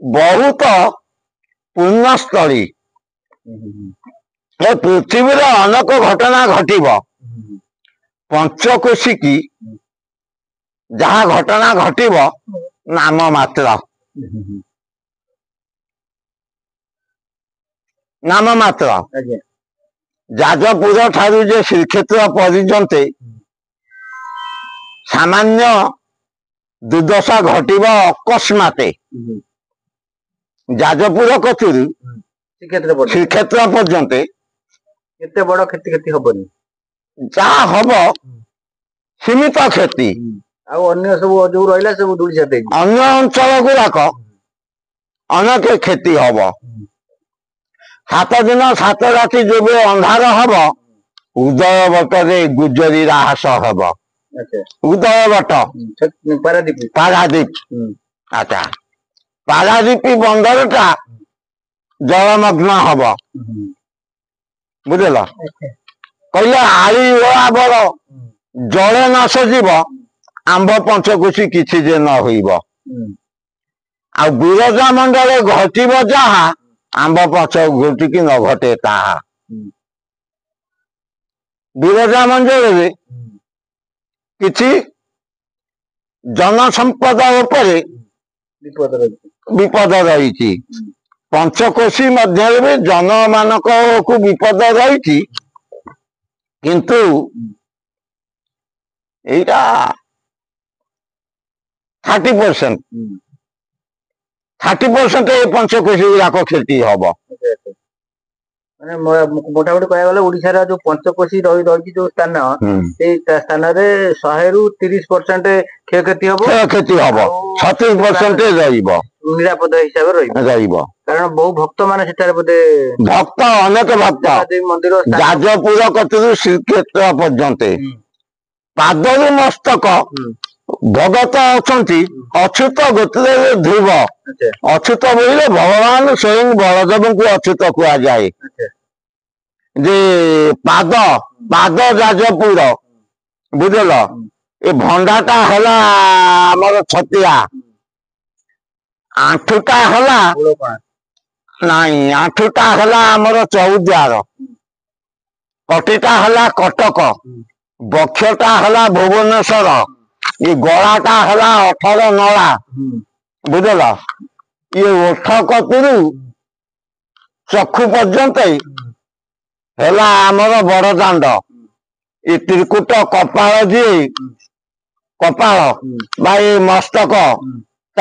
बहुत पूर्णस्थली पृथ्वी अनेक घटना घटिब पंचकोशिकी जहाँ घटना घटिब नाम मात्र नाम मात्र जाजपुर ठारू जे श्रीक्षेत्र पर्यंते सामान्य दुर्दशा घटिब अकस्माते जाजपुर कचुरी श्रीक्षेत्र पर्यंते केते बड़ क्षति क्षति हबनी जहाँ हम सीमित क्षति अन्य सब जो रहा सब दूरी जाते अन्य अंचल गुड़ाक अनेक क्षति हम 7 दिन 7 राति जो अंधार हम उदय बटरे गुजरी राहस हम उदय बट पारादीप पारादीप अच्छा पारादीप बंदर टा जलमग्न हम बुझल कहले आली ओला बड़ जले न सजीव आंब पंचकोशी किसी जे न होइब आ बिरजा मंडल घटिब जहा आंब पंचकोशी की न घटे ताहा बिरजा मंडल किछि जनसंपद उपरे विपद रही पंचकोशी मध्य जन मानक को विपद रही किंतु एटा 30% 30% ये पंचकोशी गुड़ाक क्षति हम मोटामोटी कह ओडिशा जो पंचकोशी रही जो स्थान से स्थान 100 ରୁ 30% क्षयक्षति हम क्षयक्षति हम 36% निरापद हिसाब कारण बहु भक्त मान बोधे भक्त अनेक भक्त मंदिर जाजपुर कतु श्रीक्षेत्र पर्यंत पादरू मस्तक भगत अच्छा अच्युत गोत्र ध्रुव अच्युत बोले भगवान स्वयं बलदेव को अच्युत कह जाए जे पाद पाद जाजपुर बुझल ये भंडाटा हला आमर छतिया आंठुटा हला नहीं आंठुटा हला आमर चौद्वार कटिटा हला कटक बक्षटा हला भुवनेश्वर ये गलाटा हला 18 नला बुझल ये ओठ कतुरु चक्षु पर्यंत हेला आमर बड़दाण्ड ये त्रिकुट कपाल जी कपाल बा मस्तक